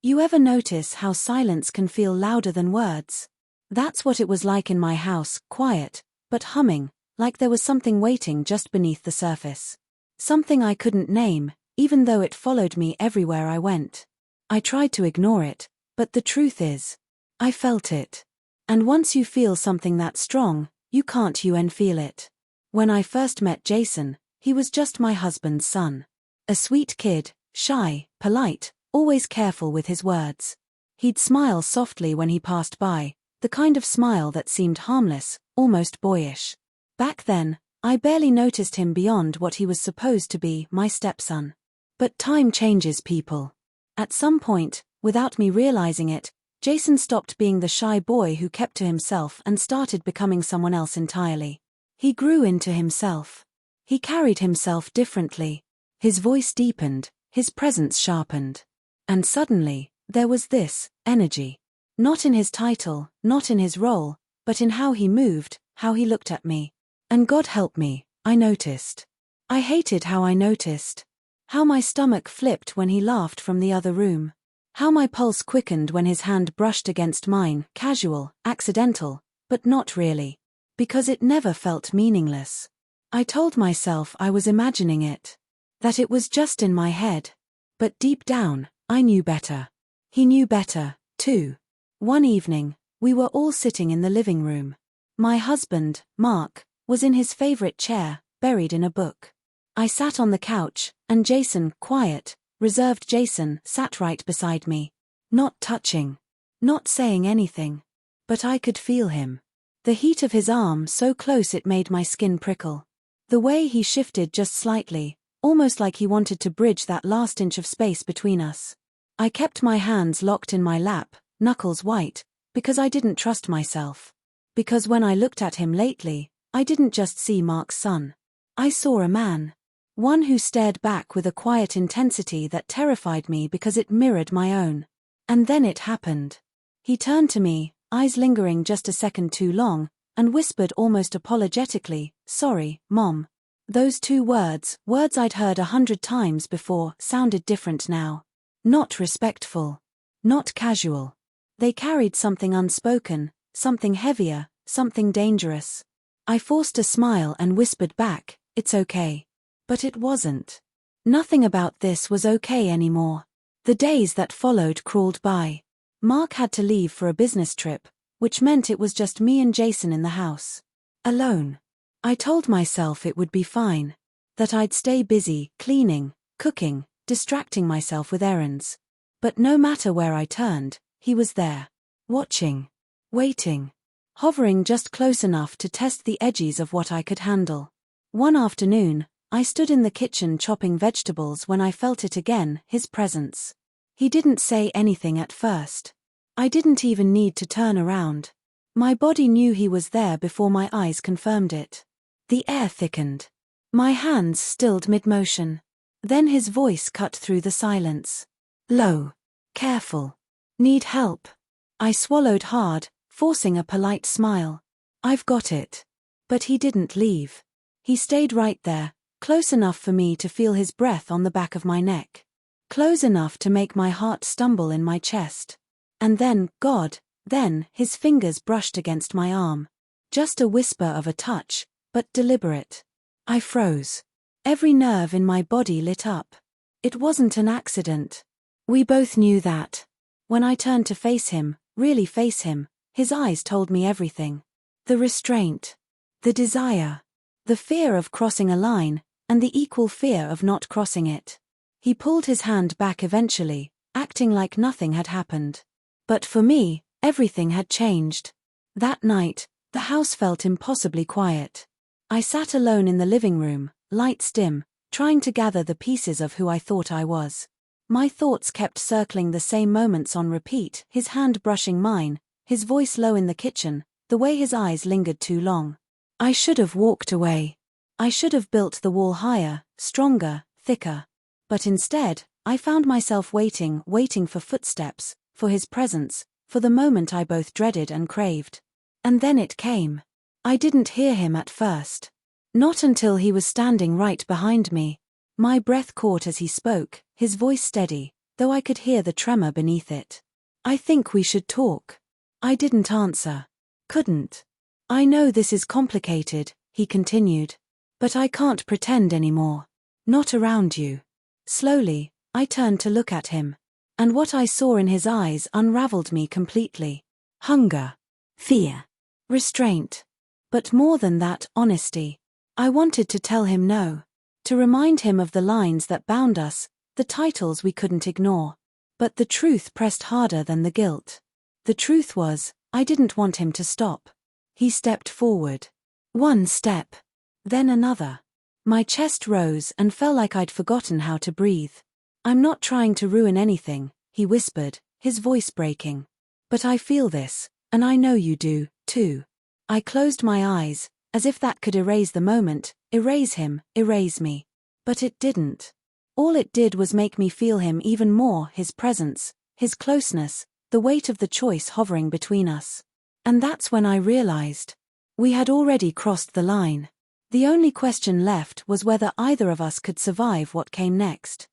You ever notice how silence can feel louder than words? That's what it was like in my house, quiet, but humming, like there was something waiting just beneath the surface. Something I couldn't name, even though it followed me everywhere I went. I tried to ignore it, but the truth is, I felt it. And once you feel something that strong, you can't unfeel it. When I first met Jason, he was just my husband's son. A sweet kid, shy, polite, always careful with his words. He'd smile softly when he passed by, the kind of smile that seemed harmless, almost boyish. Back then, I barely noticed him beyond what he was supposed to be, my stepson. But time changes people. At some point, without me realizing it, Jason stopped being the shy boy who kept to himself and started becoming someone else entirely. He grew into himself. He carried himself differently. His voice deepened, his presence sharpened. And suddenly, there was this energy. Not in his title, not in his role, but in how he moved, how he looked at me. And God help me, I noticed. I hated how I noticed. How my stomach flipped when he laughed from the other room. How my pulse quickened when his hand brushed against mine, casual, accidental, but not really. Because it never felt meaningless. I told myself I was imagining it. That it was just in my head. But deep down, I knew better. He knew better, too. One evening, we were all sitting in the living room. My husband, Mark, was in his favorite chair, buried in a book. I sat on the couch, and Jason, quiet, reserved Jason, sat right beside me. Not touching. Not saying anything. But I could feel him. The heat of his arm so close it made my skin prickle. The way he shifted just slightly, almost like he wanted to bridge that last inch of space between us. I kept my hands locked in my lap, knuckles white, because I didn't trust myself. Because when I looked at him lately, I didn't just see Mark's son. I saw a man. One who stared back with a quiet intensity that terrified me because it mirrored my own. And then it happened. He turned to me, eyes lingering just a second too long, and whispered almost apologetically, "Sorry, Mom." Those two words I'd heard 100 times before, sounded different now. Not respectful. Not casual. They carried something unspoken, something heavier, something dangerous. I forced a smile and whispered back, "It's okay." But it wasn't. Nothing about this was okay anymore. The days that followed crawled by. Mark had to leave for a business trip, which meant it was just me and Jason in the house. Alone. I told myself it would be fine. That I'd stay busy, cleaning, cooking, distracting myself with errands. But no matter where I turned, he was there. Watching. Waiting. Hovering just close enough to test the edges of what I could handle. One afternoon, I stood in the kitchen chopping vegetables when I felt it again, his presence. He didn't say anything at first. I didn't even need to turn around. My body knew he was there before my eyes confirmed it. The air thickened. My hands stilled mid-motion. Then his voice cut through the silence. Low. Careful. Need help. I swallowed hard, forcing a polite smile. I've got it. But he didn't leave. He stayed right there, close enough for me to feel his breath on the back of my neck. Close enough to make my heart stumble in my chest. And then, then, his fingers brushed against my arm. Just a whisper of a touch, but deliberate. I froze. Every nerve in my body lit up. It wasn't an accident. We both knew that. When I turned to face him, really face him, his eyes told me everything. The restraint. The desire. The fear of crossing a line, and the equal fear of not crossing it. He pulled his hand back eventually, acting like nothing had happened. But for me, everything had changed. That night, the house felt impossibly quiet. I sat alone in the living room, lights dim, trying to gather the pieces of who I thought I was. My thoughts kept circling the same moments on repeat, his hand brushing mine, his voice low in the kitchen, the way his eyes lingered too long. I should have walked away. I should have built the wall higher, stronger, thicker. But instead, I found myself waiting for footsteps, for his presence, for the moment I both dreaded and craved. And then it came. I didn't hear him at first. Not until he was standing right behind me. My breath caught as he spoke, his voice steady, though I could hear the tremor beneath it. I think we should talk. I didn't answer. Couldn't. I know this is complicated, he continued. But I can't pretend anymore. Not around you. Slowly, I turned to look at him. And what I saw in his eyes unraveled me completely. Hunger. Fear. Restraint. But more than that, honesty. I wanted to tell him no. To remind him of the lines that bound us, the titles we couldn't ignore. But the truth pressed harder than the guilt. The truth was, I didn't want him to stop. He stepped forward. One step. Then another. My chest rose and felt like I'd forgotten how to breathe. I'm not trying to ruin anything, he whispered, his voice breaking. But I feel this, and I know you do, too. I closed my eyes, as if that could erase the moment, erase him, erase me. But it didn't. All it did was make me feel him even more, his presence, his closeness, the weight of the choice hovering between us. And that's when I realized. We had already crossed the line. The only question left was whether either of us could survive what came next.